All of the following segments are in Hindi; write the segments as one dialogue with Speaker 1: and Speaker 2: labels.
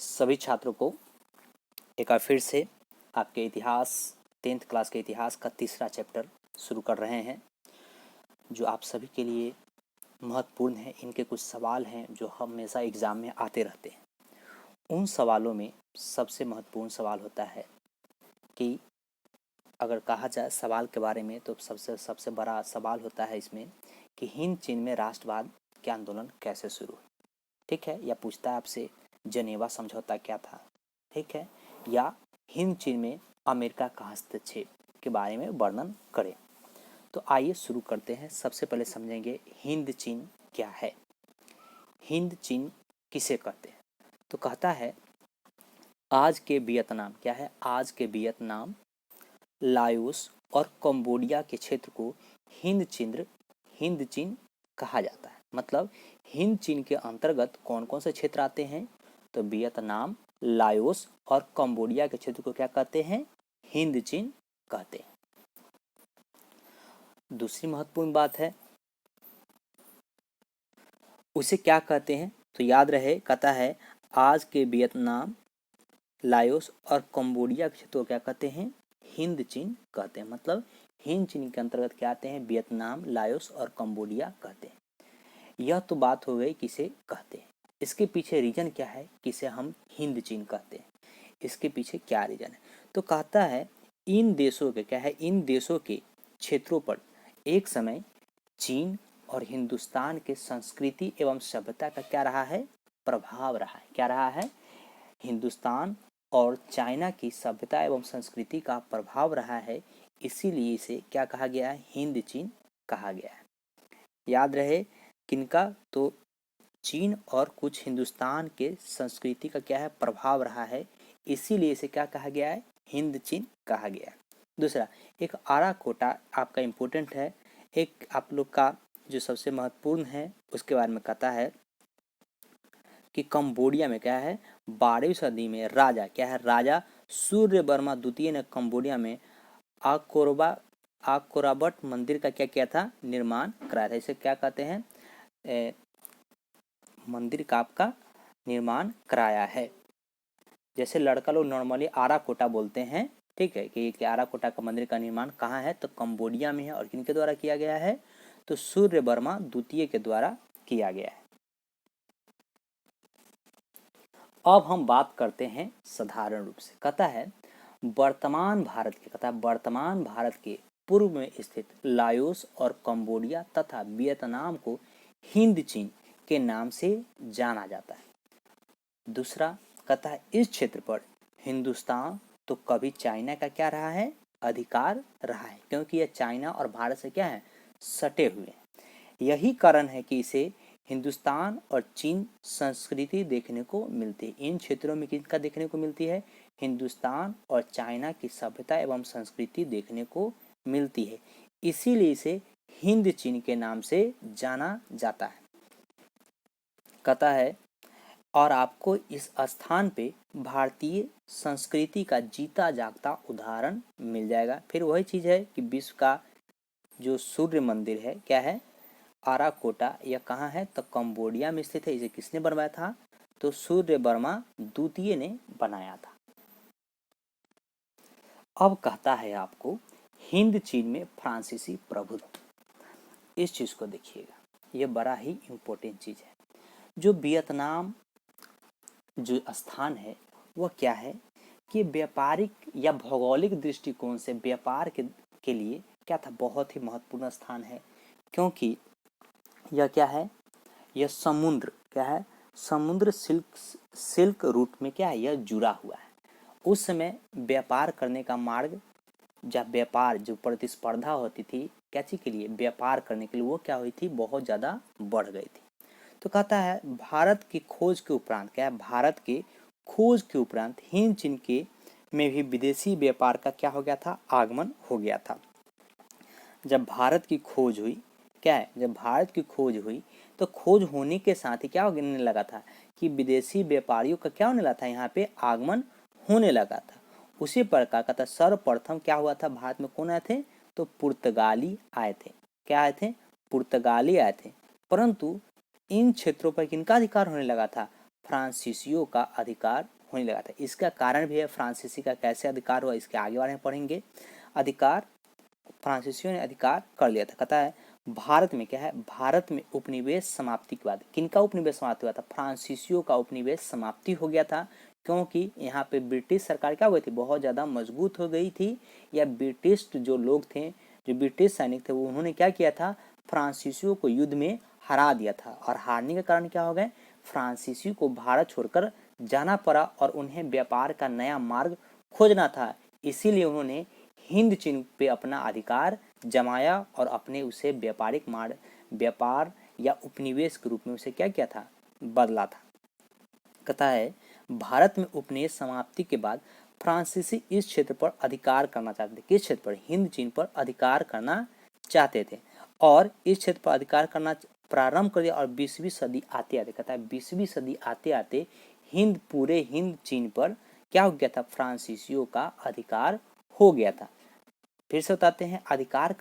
Speaker 1: सभी छात्रों को एक बार फिर से आपके इतिहास 10th क्लास के इतिहास का तीसरा चैप्टर शुरू कर रहे हैं, जो आप सभी के लिए महत्वपूर्ण है। इनके कुछ सवाल हैं जो हमेशा एग्ज़ाम में आते रहते हैं। उन सवालों में सबसे महत्वपूर्ण सवाल होता है कि अगर कहा जाए सवाल के बारे में तो सबसे बड़ा सवाल होता है इसमें कि हिंद चीन में राष्ट्रवाद के आंदोलन कैसे शुरू हुए। ठीक है, या पूछता है आपसे जनेवा समझौता क्या था, ठीक है, या हिंद चीन में अमेरिका का हस्तक्षेप के बारे में वर्णन करें। तो आइए शुरू करते हैं। सबसे पहले समझेंगे हिंद चीन क्या है। हिंद चीन किसे कहते हैं? तो कहता है आज के वियतनाम, क्या है, आज के वियतनाम, लाओस और कंबोडिया के क्षेत्र को हिंद चीन कहा जाता है। मतलब हिंद चीन के अंतर्गत कौन कौन से क्षेत्र आते हैं? तो वियतनाम, लाओस और कंबोडिया के क्षेत्र को क्या कहते हैं? हिंद चीन कहते हैं। दूसरी महत्वपूर्ण बात है उसे क्या कहते हैं? तो याद रहे, कहता है आज के वियतनाम, लाओस और कंबोडिया के क्षेत्र को क्या कहते हैं? हिंद चीन कहते हैं। मतलब हिंद चीन के अंतर्गत क्या आते हैं? वियतनाम, लाओस और कंबोडिया कहते हैं। यह तो बात हो गई किसे कहते हैं। इसके पीछे रीजन क्या है किसे हम हिंद चीन कहते हैं? इसके पीछे क्या रीजन है? तो कहता है इन देशों के, क्या है, इन देशों के क्षेत्रों पर एक समय चीन और हिंदुस्तान के संस्कृति एवं सभ्यता का क्या रहा है? प्रभाव रहा है। क्या रहा है? हिंदुस्तान और चाइना की सभ्यता एवं संस्कृति का प्रभाव रहा है, इसीलिए इसे क्या कहा गया है? हिंद चीन कहा गया है। याद रहे किनका? तो चीन और कुछ हिंदुस्तान के संस्कृति का क्या है? प्रभाव रहा है, इसीलिए इसे क्या कहा गया है? हिंद चीन कहा गया है। दूसरा, एक आराकोटा आपका इम्पोर्टेंट है। एक आप लोग का जो सबसे महत्वपूर्ण है उसके बारे में कहता है कि कंबोडिया में क्या है? 12वीं सदी में राजा, क्या है, राजा सूर्यवर्मा द्वितीय ने कंबोडिया में आकोराबट मंदिर का क्या किया था? निर्माण कराया था। इसे क्या कहते हैं? मंदिर का आपका निर्माण कराया है। जैसे लड़का लोग नॉर्मली आराकोटा बोलते हैं, ठीक है, कि आराकोटा का मंदिर का निर्माण कहाँ है? तो कंबोडिया में है। और किनके द्वारा किया गया है? तो सूर्यवर्मा द्वितीय के द्वारा किया गया है। अब हम बात करते हैं साधारण रूप से। कहता है वर्तमान भारत के, कहता है वर्तमान भारत के पूर्व में स्थित लाओस और कंबोडिया तथा वियतनाम को हिंद चीन के नाम से जाना जाता है। दूसरा, कहता है इस क्षेत्र पर हिंदुस्तान तो कभी चाइना का क्या रहा है? अधिकार रहा है, क्योंकि यह चाइना और भारत से क्या है? सटे हुए हैं। यही कारण है कि इसे हिंदुस्तान और चीन संस्कृति देखने को मिलती है। इन क्षेत्रों में किसका देखने को मिलती है? हिंदुस्तान और चाइना की सभ्यता एवं संस्कृति देखने को मिलती है, इसीलिए इसे हिंद चीन के नाम से जाना जाता है। कहता है और आपको इस स्थान पे भारतीय संस्कृति का जीता जागता उदाहरण मिल जाएगा। फिर वही चीज़ है कि विश्व का जो सूर्य मंदिर है, क्या है? आराकोटा, यह कहाँ है? तो कंबोडिया में स्थित है। इसे किसने बनवाया था? तो सूर्यवर्मा द्वितीय ने बनाया था। अब कहता है आपको हिंद चीन में फ्रांसीसी प्रभुत्व। इस चीज को देखिएगा, यह बड़ा ही इम्पोर्टेंट चीज है। जो वियतनाम जो स्थान है वह क्या है कि व्यापारिक या भौगोलिक दृष्टिकोण से व्यापार के लिए क्या था? बहुत ही महत्वपूर्ण स्थान है, क्योंकि यह क्या है? यह समुद्र, क्या है? समुद्र सिल्क रूट में क्या है? यह जुड़ा हुआ है। उस समय व्यापार करने का मार्ग, जब व्यापार जो प्रतिस्पर्धा होती थी क्या चीज के लिए? व्यापार करने के लिए, वो क्या हुई थी? बहुत ज़्यादा बढ़ गई थी। तो कहता है भारत की खोज के उपरांत, क्या है? भारत के खोज के उपरांत हिंद चीन के में भी विदेशी व्यापार का क्या हो गया था? आगमन हो गया था। जब भारत की खोज हुई, क्या है? जब भारत की खोज हुई तो खोज होने के साथ ही क्या होने लगा था कि विदेशी व्यापारियों का क्या होने लगा था? यहाँ पे आगमन होने लगा था। उसी प्रकार का था सर्वप्रथम क्या हुआ था? भारत में कौन आए थे? तो पुर्तगाली आए थे। क्या आए थे? पुर्तगाली आए थे। परंतु इन क्षेत्रों पर किनका अधिकार होने लगा था? फ्रांसीसियों का अधिकार होने लगा था। इसका कारण भी है, फ्रांसीसी का कैसे अधिकार हुआ इसके आगे बारे में पढ़ेंगे। अधिकार, फ्रांसीसियों ने अधिकार कर लिया था। कहता है भारत में क्या है, भारत में उपनिवेश समाप्ति के बाद, किनका उपनिवेश समाप्ति हुआ था, फ्रांसीसियों का उपनिवेश समाप्ति हो गया था। क्योंकि यहाँ पे ब्रिटिश सरकार क्या हुई थी, बहुत ज़्यादा मजबूत हो गई थी, या ब्रिटिश जो लोग थे, जो ब्रिटिश सैनिक थे, वो उन्होंने क्या किया था, फ्रांसीसियों को युद्ध में हरा दिया था। और हारने के कारण क्या हो गए, फ्रांसीसी को भारत छोड़कर जाना पड़ा और उन्हें व्यापार का नया मार्ग खोजना था। इसीलिए उन्होंने हिंद चीन पे अपना अधिकार जमाया और अपने उसे व्यापार या उपनिवेश के रूप में उसे क्या किया था, बदला था। कहता है भारत में उपनिवेश समाप्ति के बाद फ्रांसीसी इस क्षेत्र पर अधिकार करना चाहते थे। किस क्षेत्र पर, हिंद चीन पर अधिकार करना चाहते थे और इस क्षेत्र पर अधिकार करना प्रारंभ कर दिया। और 20वीं सदी आते आते, कहता है 20वीं सदी आते आते पूरे हिंद चीन पर क्या हो गया था, फ्रांसीसियों का अधिकार हो गया था। फिर से बताते हैं, अधिकार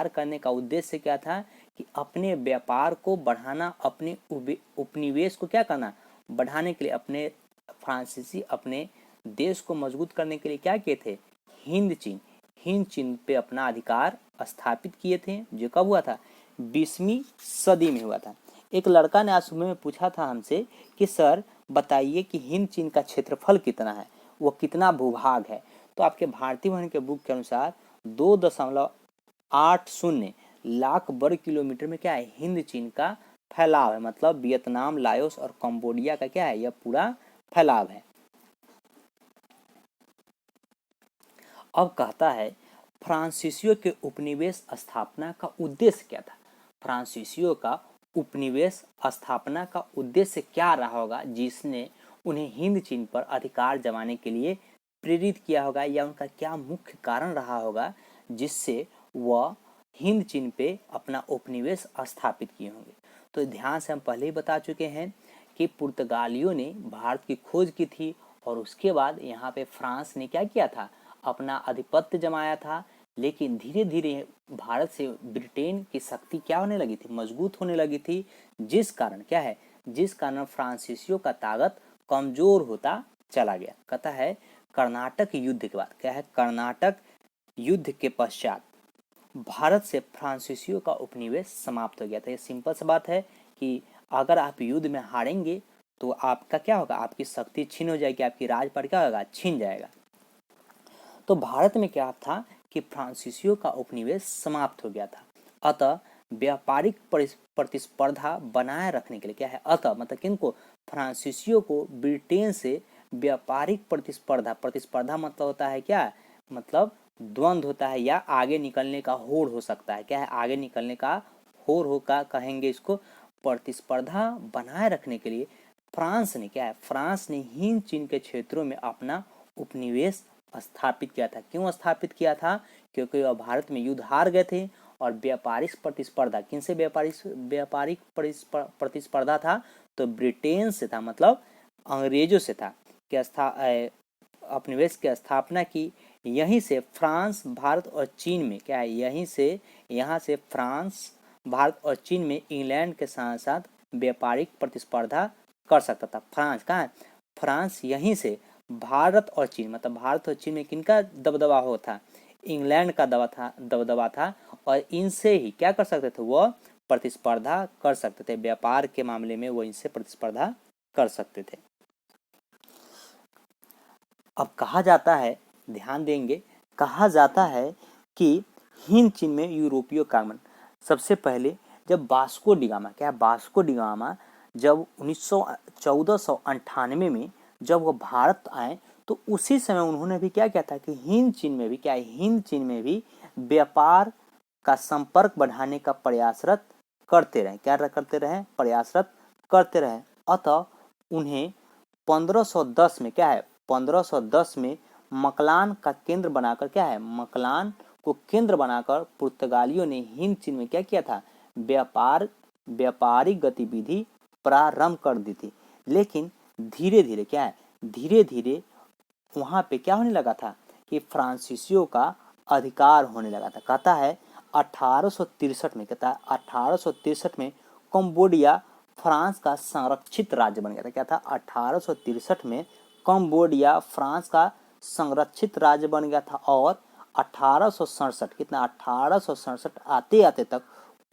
Speaker 1: करने का उद्देश्य क्या था कि अपने व्यापार को बढ़ाना, अपने उपनिवेश को क्या करना, बढ़ाने के लिए, अपने फ्रांसीसी अपने देश को मजबूत करने के लिए क्या किए थे, हिंद चीन पे अपना अधिकार स्थापित किए थे। जो कब हुआ था, 20वीं सदी में हुआ था। एक लड़का ने आज सुबह में पूछा था हमसे कि सर बताइए कि हिंद चीन का क्षेत्रफल कितना है, वो कितना भूभाग है। तो आपके भारतीय भवन के बुक के अनुसार 2.80 लाख वर्ग किलोमीटर में क्या है, हिंद चीन का फैलाव है। मतलब वियतनाम, लाओस और कंबोडिया का क्या है, यह पूरा फैलाव है। अब कहता है फ्रांसीसियों के उपनिवेश स्थापना का उद्देश्य क्या था। फ्रांसीसियों का उपनिवेश स्थापना का उद्देश्य क्या रहा होगा, जिसने उन्हें हिंद चीन पर अधिकार जमाने के लिए प्रेरित किया होगा, या उनका क्या मुख्य कारण रहा होगा जिससे वह हिंद चीन पे अपना उपनिवेश स्थापित किए होंगे। तो ध्यान से हम पहले ही बता चुके हैं कि पुर्तगालियों ने भारत की खोज की थी और उसके बाद यहाँ पे फ्रांस ने क्या किया था, अपना आधिपत्य जमाया था। लेकिन धीरे धीरे भारत से ब्रिटेन की शक्ति क्या होने लगी थी, मजबूत होने लगी थी, जिस कारण क्या है, जिस कारण फ्रांसीसियों का ताकत कमजोर होता चला गया। कहता है कर्नाटक युद्ध के बाद, क्या है, कर्नाटक युद्ध के पश्चात भारत से फ्रांसीसियों का उपनिवेश समाप्त हो गया था। ये सिंपल सी बात है कि अगर आप युद्ध में हारेंगे तो आपका क्या होगा, आपकी शक्ति छीन हो जाएगी, आपकी राजपाट क्या होगा, छीन जाएगा। तो भारत में क्या था कि फ्रांसीसियों का उपनिवेश समाप्त हो गया था। अतः व्यापारिक प्रतिस्पर्धा बनाए रखने के लिए क्या है, अतः मतलब किनको, फ्रांसीसियों को ब्रिटेन से व्यापारिक प्रतिस्पर्धा मतलब होता है क्या, मतलब द्वंद्व होता है, या आगे निकलने का होड़ हो सकता है। क्या है, आगे निकलने का होड़ होगा कहेंगे इसको। प्रतिस्पर्धा बनाए रखने के लिए फ्रांस ने क्या है, फ्रांस ने हिंद चीन के क्षेत्रों में अपना उपनिवेश स्थापित किया था। क्यों स्थापित किया था, क्योंकि वह भारत में युद्ध हार गए थे और व्यापारिक प्रतिस्पर्धा, किनसे व्यापारिक प्रतिस्पर्धा था, तो ब्रिटेन से था, मतलब अंग्रेजों से था कि उपनिवेश की स्थापना की। यहीं से फ्रांस, भारत और चीन में क्या है, यहाँ से फ्रांस, भारत और चीन में इंग्लैंड के साथ साथ व्यापारिक प्रतिस्पर्धा कर सकता था। फ्रांस कहाँ है, फ्रांस यहीं से भारत और चीन, मतलब भारत और चीन में किनका दबदबा हो था, इंग्लैंड का दबदबा था और इनसे ही क्या कर सकते थे, वह प्रतिस्पर्धा कर सकते थे। व्यापार के मामले में वो इनसे प्रतिस्पर्धा कर सकते थे। अब कहा जाता है, ध्यान देंगे, कहा जाता है कि हिंद चीन में यूरोपीय का आगमन सबसे पहले जब वास्को डिगामा, क्या वास्को डिगामा जब 1498 में जब वो भारत आए, तो उसी समय उन्होंने भी क्या किया था कि हिंद चीन में भी क्या है, हिंद चीन में भी व्यापार का संपर्क बढ़ाने का प्रयासरत करते रहे। क्या करते रहे, प्रयासरत करते रहे। अतः उन्हें 1510 में क्या है, 1510 में मकलान का केंद्र बनाकर क्या है, मकलान को केंद्र बनाकर पुर्तगालियों ने हिंद चीन में क्या किया था, व्यापारिक गतिविधि प्रारंभ कर दी थी। लेकिन धीरे धीरे क्या है, धीरे धीरे वहां पे क्या होने लगा था कि फ्रांसीसियों का अधिकार होने लगा था। कहता है 1863 में, कहता है 1863 में कंबोडिया फ्रांस का संरक्षित राज्य बन गया था। क्या था? 1863 में कंबोडिया फ्रांस का संरक्षित राज्य बन गया था और 1867 कितना 1867 आते आते तक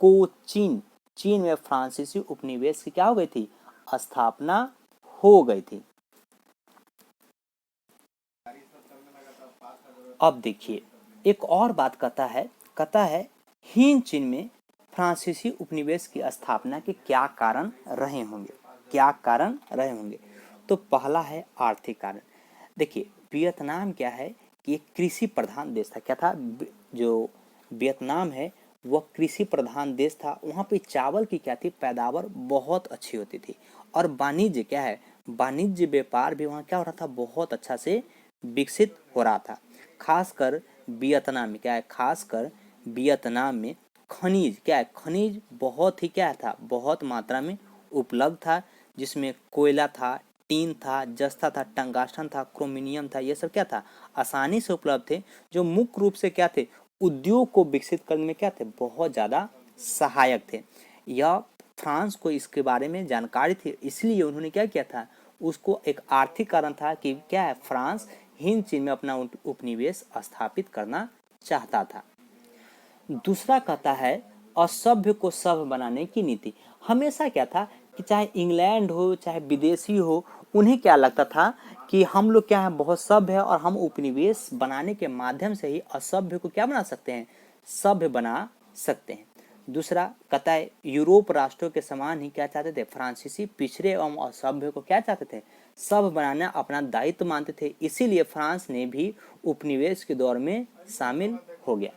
Speaker 1: कोचीन चीन में फ्रांसीसी उपनिवेश की क्या हो गई थी? स्थापना हो गई थी। अब देखिए एक और बात कहता है ही चीन में फ्रांसीसी उपनिवेश की स्थापना के क्या कारण रहे होंगे? क्या कारण रहे होंगे? तो पहला है आर्थिक कारण। देखिए वियतनाम क्या है कि एक कृषि प्रधान देश था। क्या था? जो वियतनाम है वह कृषि प्रधान देश था। वहाँ पे चावल की क्या थी? पैदावार बहुत अच्छी होती थी और वाणिज्य क्या है? वाणिज्य व्यापार भी वहाँ क्या हो रहा था? बहुत अच्छा से विकसित हो रहा था। खासकर वियतनाम में क्या है? खासकर वियतनाम में खनिज क्या है? खनिज बहुत ही क्या था? बहुत मात्रा में उपलब्ध था, जिसमें कोयला था, टीन था, जस्ता था, टंगास्टन था, क्रोमिनियम था। ये सब क्या था? आसानी से उपलब्ध थे, जो मुख्य रूप से क्या थे? उद्योग को विकसित करने में क्या थे? बहुत ज़्यादा सहायक थे। यह फ्रांस को इसके बारे में जानकारी थी, इसलिए उन्होंने क्या किया था? उसको एक आर्थिक कारण था कि क्या है? फ्रांस हिंद चीन में अपना उपनिवेश स्थापित करना चाहता था। दूसरा कहता है असभ्य को सभ्य बनाने की नीति। हमेशा क्या था कि चाहे इंग्लैंड हो चाहे विदेशी हो, उन्हें क्या लगता था कि हम लोग क्या है? बहुत सभ्य है और हम उपनिवेश बनाने के माध्यम से ही असभ्य को क्या बना सकते हैं? सभ्य बना सकते हैं। दूसरा कहता है यूरोप राष्ट्रों के समान ही क्या चाहते थे? फ्रांसीसी पिछड़े एवं असभ्य को क्या चाहते थे? सभ्य बनाना अपना दायित्व मानते थे, इसीलिए फ्रांस ने भी उपनिवेश के दौर में शामिल हो गया।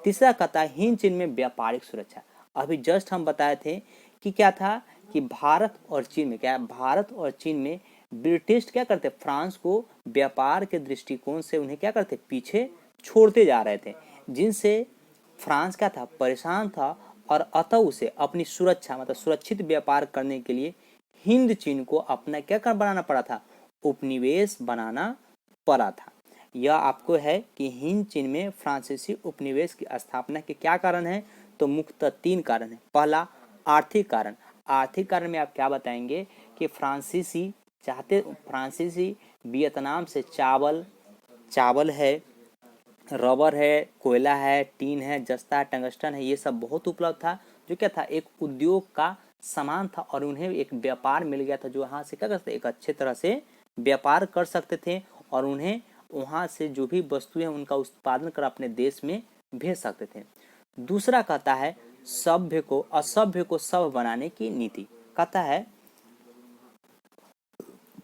Speaker 1: तीसरा कहता है हिंद चीन में व्यापारिक सुरक्षा। अभी जस्ट हम बताए थे कि क्या था कि भारत और चीन में क्या है? भारत और चीन में ब्रिटिश क्या करते? फ्रांस को व्यापार के दृष्टिकोण से उन्हें क्या करते? पीछे छोड़ते जा रहे थे, जिनसे फ्रांस क्या था? परेशान था और अतः उसे अपनी सुरक्षा मतलब सुरक्षित व्यापार करने के लिए हिंद चीन को अपना क्या कर बनाना पड़ा था? उपनिवेश बनाना पड़ा था। यह आपको है कि हिंद चीन में फ्रांसीसी उपनिवेश की स्थापना के क्या कारण है? तो मुख्यतः 3 कारण है। पहला आर्थिक कारण। आर्थिक कारण में आप क्या बताएंगे कि फ्रांसीसी वियतनाम से चावल है, रबर है, कोयला है, टीन है, जस्ता, टंगस्टन है, ये सब बहुत उपलब्ध था, जो क्या था? एक उद्योग का सामान था और उन्हें एक व्यापार मिल गया था, जो वहाँ से क्या करते? एक अच्छे तरह से व्यापार कर सकते थे और उन्हें वहाँ से जो भी वस्तुएं उनका उत्पादन कर अपने देश में भेज सकते थे। दूसरा कहता है असभ्य को सभ्य बनाने की नीति। कहता है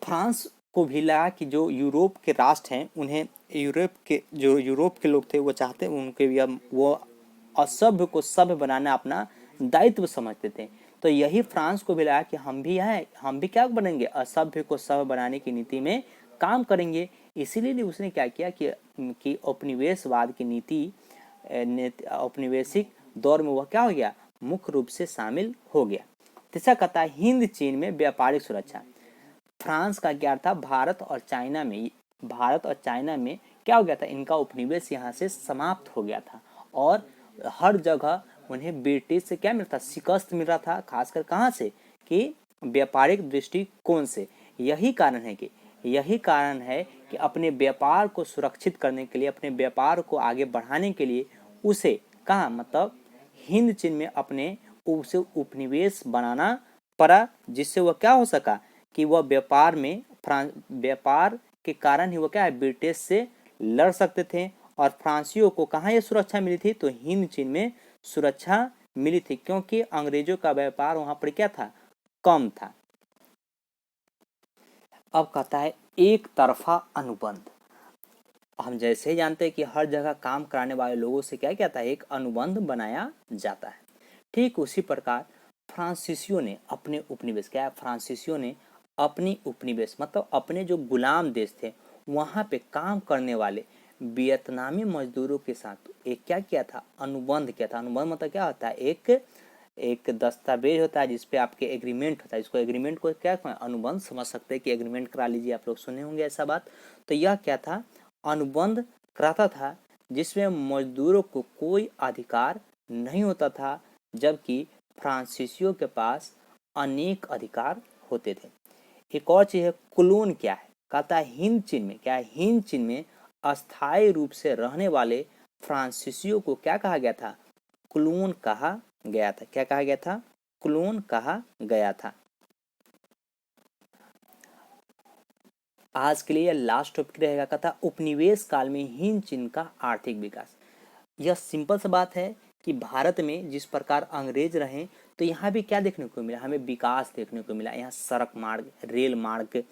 Speaker 1: फ्रांस को भी लगा कि जो यूरोप के राष्ट्र हैं उन्हें यूरोप के लोग थे वो चाहते उनके भी वो असभ्य को सभ्य बनाना अपना दायित्व समझते थे। तो यही फ्रांस को भी लगा कि हम भी क्या बनेंगे? असभ्य को सभ्य बनाने की नीति में काम करेंगे। इसीलिए उसने क्या किया कि उपनिवेशवाद की नीति औपनिवेशिक दौर में वह क्या हो गया? मुख्य रूप से शामिल हो गया। तीसरा कहता है हिंद चीन में व्यापारिक सुरक्षा। फ्रांस का क्या था? भारत और चाइना में क्या हो गया था? इनका उपनिवेश यहाँ से समाप्त हो गया था और हर जगह उन्हें ब्रिटिश से क्या मिलता? शिकस्त मिल रहा था। खासकर कहाँ से? कि व्यापारिक दृष्टिकोण से। यही कारण है कि अपने व्यापार को सुरक्षित करने के लिए, अपने व्यापार को आगे बढ़ाने के लिए उसे कहाँ मतलब हिंद चीन में अपने उसे उपनिवेश बनाना पड़ा, जिससे वह क्या हो सका कि वह व्यापार के कारण ही वो क्या है? ब्रिटिश से लड़ सकते थे। और फ्रांसीसियों को कहाँ ये सुरक्षा मिली थी? तो हिंद चीन में सुरक्षा मिली थी, क्योंकि अंग्रेजों का व्यापार वहां पर क्या था? कम था। अब कहता है एक तरफा अनुबंध। हम जैसे ही जानते हैं कि हर जगह काम कराने वाले लोगों से क्या कहता है? एक अनुबंध बनाया जाता है। ठीक उसी प्रकार फ्रांसीसियों ने अपने उपनिवेश मतलब अपने जो गुलाम देश थे वहाँ पे काम करने वाले वियतनामी मजदूरों के साथ एक क्या किया था? अनुबंध किया था। अनुबंध मतलब क्या होता है? एक दस्तावेज होता है जिसपे आपके एग्रीमेंट होता है। इसको एग्रीमेंट को क्या अनुबंध समझ सकते हैं कि एग्रीमेंट करा लीजिए, आप लोग सुने होंगे ऐसा बात। तो यह क्या था? अनुबंध कराता था, जिसमें मजदूरों को कोई अधिकार नहीं होता था, जबकि फ्रांसीसियों के पास अनेक अधिकार होते थे। एक और चीज है कुलोन क्या है, कहता है हिंद चीन में क्या है, हिंद चीन में अस्थायी रूप से रहने वाले फ्रांसीसियों को क्या कहा गया था, कुलोन कहा गया था। क्या कहा गया था, कुलोन कहा गया था। आज के लिए लास्ट टॉपिक रहेगा, कहता उपनिवेश काल में हिंद चीन का आर्थिक विकास। यह सिंपल सा बात है कि भारत में जिस प्रकार अंग्रेज रहे तो यहाँ भी क्या देखने को मिला, हमें विकास देखने को मिला। यहाँ सड़क मार्ग, रेल मार्ग,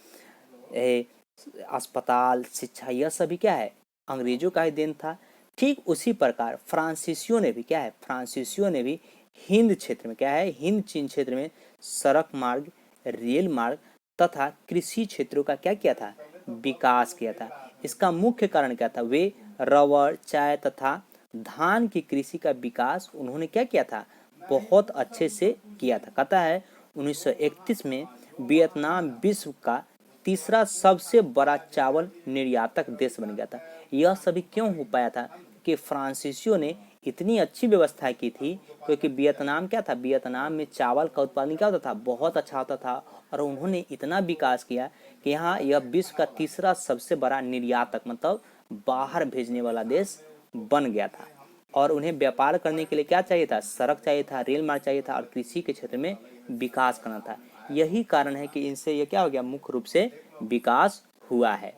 Speaker 1: अस्पताल, शिक्षा, यह सभी क्या है, अंग्रेजों का ही देन था। ठीक उसी प्रकार फ्रांसीसियों ने भी क्या है, फ्रांसीसियों ने भी हिंद क्षेत्र में क्या है, हिंद चीन क्षेत्र में सड़क मार्ग, रेल मार्ग तथा कृषि क्षेत्रों का क्या किया था, विकास किया था। इसका मुख्य कारण क्या था, वे रबर, चाय तथा धान की कृषि का विकास उन्होंने क्या किया था, बहुत अच्छे से किया था। कहता है 1931 में वियतनाम विश्व का तीसरा सबसे बड़ा चावल निर्यातक देश बन गया था। यह सभी क्यों हो पाया था कि फ्रांसीसियों ने इतनी अच्छी व्यवस्था की थी, क्योंकि वियतनाम क्या था, वियतनाम में चावल का उत्पादन क्या होता था, बहुत अच्छा होता था। और उन्होंने इतना विकास किया कि यहाँ यह विश्व का तीसरा सबसे बड़ा निर्यातक मतलब बाहर भेजने वाला देश बन गया था। और उन्हें व्यापार करने के लिए क्या चाहिए था, सड़क चाहिए था, रेल मार्ग चाहिए था और कृषि के क्षेत्र में विकास करना था। यही कारण है कि इनसे ये क्या हो गया, मुख्य रूप से विकास हुआ है।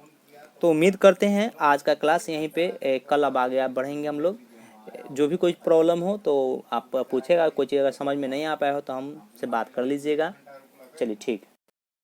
Speaker 1: तो उम्मीद करते हैं आज का क्लास यहीं पे कल अब आगे बढ़ेंगे हम लोग। जो भी कोई प्रॉब्लम हो तो आप पूछेगा, कोई चीज़ अगर समझ में नहीं आ पाया हो तो हमसे बात कर लीजिएगा। चलिए ठीक।